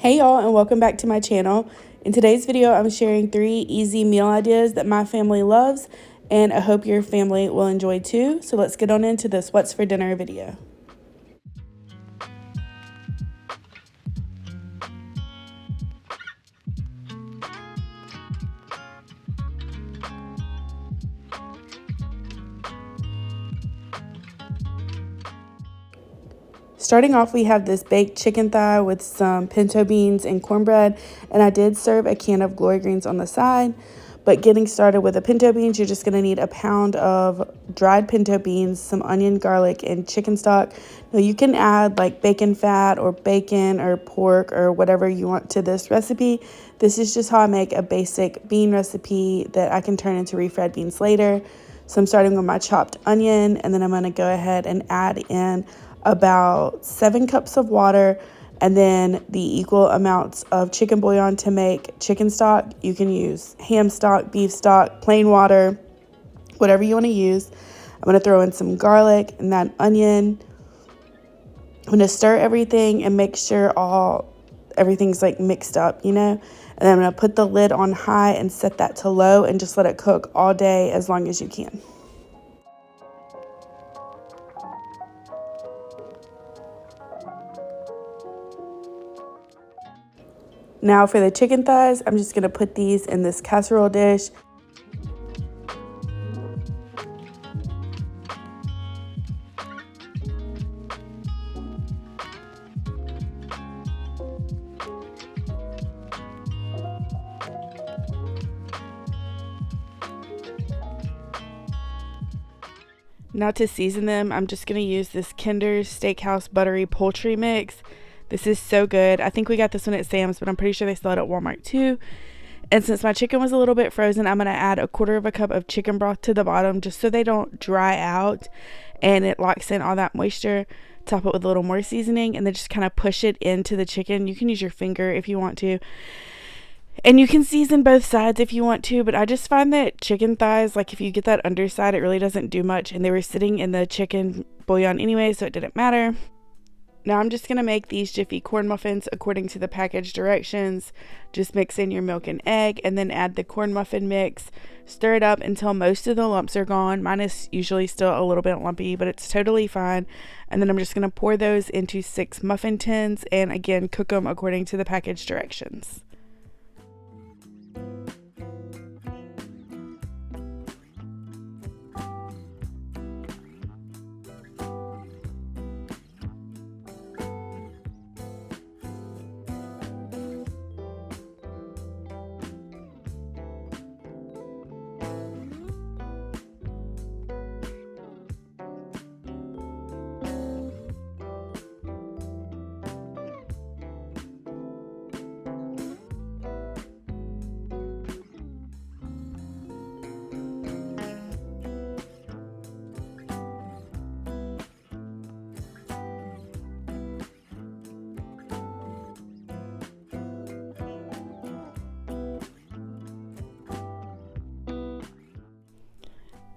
Hey y'all, and welcome back to my channel. In today's video, I'm sharing 3 easy meal ideas that my family loves, and I hope your family will enjoy too. So let's get on into this what's for dinner video. Starting off, we have this baked chicken thigh with some pinto beans and cornbread, and I did serve a can of glory greens on the side. But getting started with the pinto beans, you're just going to need a pound of dried pinto beans, some onion, garlic, and chicken stock. Now you can add like bacon fat or bacon or pork or whatever you want to this recipe. This is just how I make a basic bean recipe that I can turn into refried beans later. So I'm starting with my chopped onion, and then I'm going to go ahead and add in about 7 cups of water, and then the equal amounts of chicken bouillon to make chicken stock. You can use ham stock, beef stock, plain water, whatever you want to use. I'm going to throw in some garlic and that onion. I'm going to stir everything and make sure everything's like mixed up, And then I'm going to put the lid on high and set that to low and just let it cook all day as long as you can. Now for the chicken thighs, I'm just going to put these in this casserole dish. Now to season them, I'm just going to use this Kinder's Steakhouse Buttery Poultry Mix. This is so good. I think we got this one at Sam's, but I'm pretty sure they sell it at Walmart too. And since my chicken was a little bit frozen, I'm going to add 1/4 cup of chicken broth to the bottom just so they don't dry out and it locks in all that moisture. Top it with a little more seasoning and then just kind of push it into the chicken. You can use your finger if you want to. And you can season both sides if you want to, but I just find that chicken thighs, like if you get that underside, it really doesn't do much. And they were sitting in the chicken bouillon anyway, so it didn't matter. Now I'm just going to make these Jiffy corn muffins according to the package directions. Just mix in your milk and egg and then add the corn muffin mix. Stir it up until most of the lumps are gone. Mine is usually still a little bit lumpy, but it's totally fine. And then I'm just going to pour those into 6 muffin tins and again cook them according to the package directions.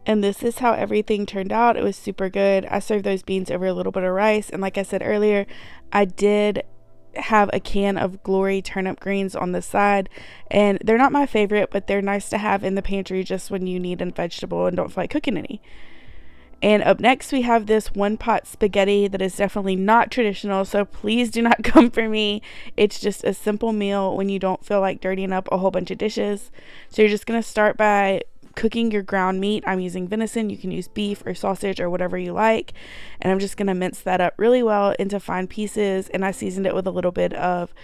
And this is how everything turned out. It was super good. I served those beans over a little bit of rice. And like I said earlier, I did have a can of Glory turnip greens on the side. And they're not my favorite, but they're nice to have in the pantry just when you need a vegetable and don't feel like cooking any. And up next, we have this one pot spaghetti that is definitely not traditional, so please do not come for me. It's just a simple meal when you don't feel like dirtying up a whole bunch of dishes. So you're just going to start by cooking your ground meat. I'm using venison. You can use beef or sausage or whatever you like. And I'm just going to mince that up really well into fine pieces. And I seasoned it with a little bit of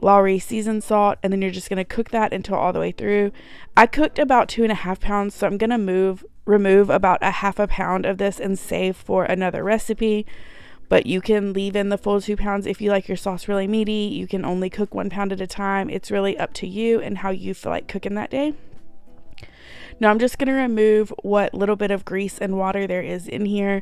Lowry seasoned salt. And then you're just going to cook that until all the way through. I cooked about 2.5 pounds. So I'm going to remove about 1/2 pound of this and save for another recipe. But you can leave in the full 2 pounds if you like your sauce really meaty. You can only cook 1 pound at a time. It's really up to you and how you feel like cooking that day. Now I'm just going to remove what little bit of grease and water there is in here.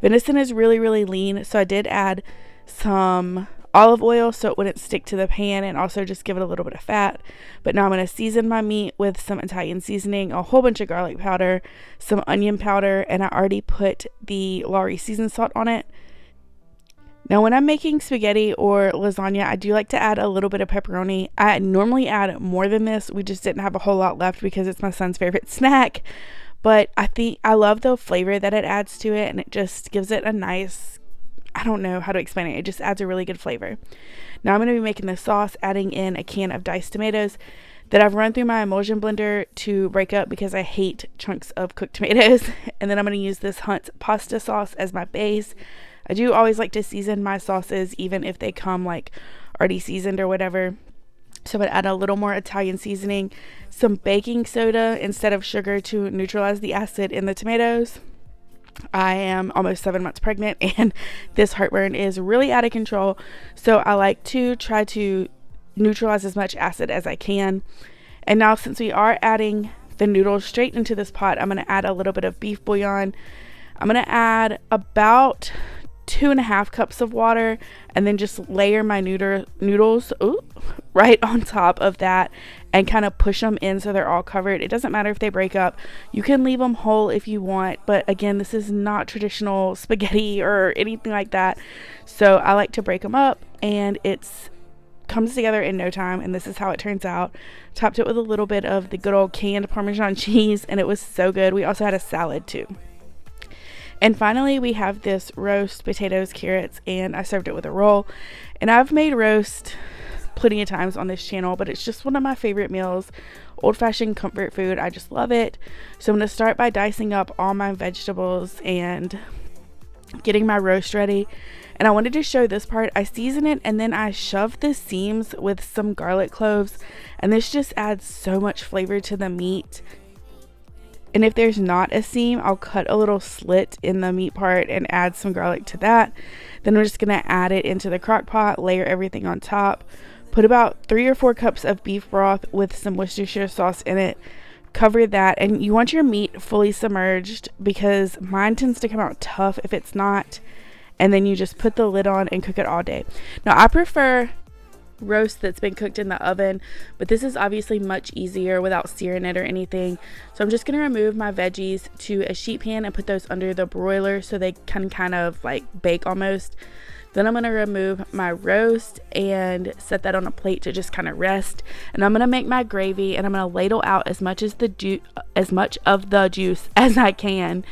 Venison is really, really lean, so I did add some olive oil so it wouldn't stick to the pan and also just give it a little bit of fat. But now I'm going to season my meat with some Italian seasoning, a whole bunch of garlic powder, some onion powder, and I already put the Lowry seasoned salt on it. Now, when I'm making spaghetti or lasagna, I do like to add a little bit of pepperoni. I normally add more than this. We just didn't have a whole lot left because it's my son's favorite snack. But I think I love the flavor that it adds to it, and it just gives it a nice, I don't know how to explain it. It just adds a really good flavor. Now I'm going to be making this sauce, adding in a can of diced tomatoes that I've run through my emulsion blender to break up because I hate chunks of cooked tomatoes. And then I'm going to use this Hunt's pasta sauce as my base. I do always like to season my sauces even if they come like already seasoned or whatever. So I'm going to add a little more Italian seasoning, some baking soda instead of sugar to neutralize the acid in the tomatoes. I am almost 7 months pregnant and this heartburn is really out of control. So I like to try to neutralize as much acid as I can. And now since we are adding the noodles straight into this pot, I'm going to add a little bit of beef bouillon. I'm going to add about 2.5 cups of water and then just layer my noodles right on top of that and kind of push them in so they're all covered. It doesn't matter if they break up. You can leave them whole if you want, but again, this is not traditional spaghetti or anything like that. So I like to break them up, and it's comes together in no time, and this is how it turns out. Topped it with a little bit of the good old canned Parmesan cheese, and it was so good. We also had a salad too. And finally, we have this roast, potatoes, carrots, and I served it with a roll. And I've made roast plenty of times on this channel, but it's just one of my favorite meals. Old-fashioned comfort food. I just love it. So I'm going to start by dicing up all my vegetables and getting my roast ready. And I wanted to show this part. I season it and then I shove the seams with some garlic cloves. And this just adds so much flavor to the meat. And if there's not a seam, I'll cut a little slit in the meat part and add some garlic to that. Then we're just going to add it into the crock pot, layer everything on top. Put about 3 or 4 cups of beef broth with some Worcestershire sauce in it. Cover that, and you want your meat fully submerged because mine tends to come out tough if it's not. And then you just put the lid on and cook it all day. Now, I prefer roast that's been cooked in the oven, but this is obviously much easier without searing it or anything. So I'm just going to remove my veggies to a sheet pan and put those under the broiler so they can kind of like bake almost. Then I'm going to remove my roast and set that on a plate to just kind of rest. And I'm going to make my gravy, and I'm going to ladle out as much of the juice as I can.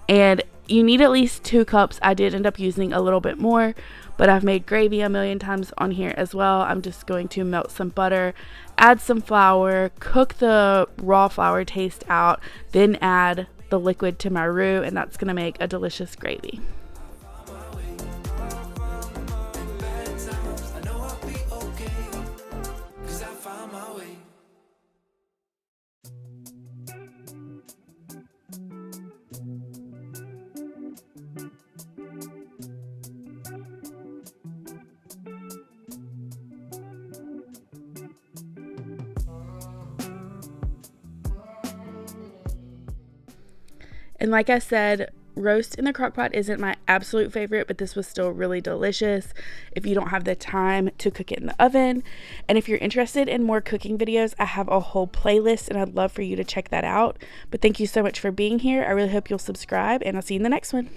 And you need at least 2 cups. I did end up using a little bit more, but I've made gravy a million times on here as well. I'm just going to melt some butter, add some flour, cook the raw flour taste out, then add the liquid to my roux, and that's going to make a delicious gravy. And like I said, roast in the crock pot isn't my absolute favorite, but this was still really delicious if you don't have the time to cook it in the oven. And if you're interested in more cooking videos, I have a whole playlist and I'd love for you to check that out. But thank you so much for being here. I really hope you'll subscribe, and I'll see you in the next one.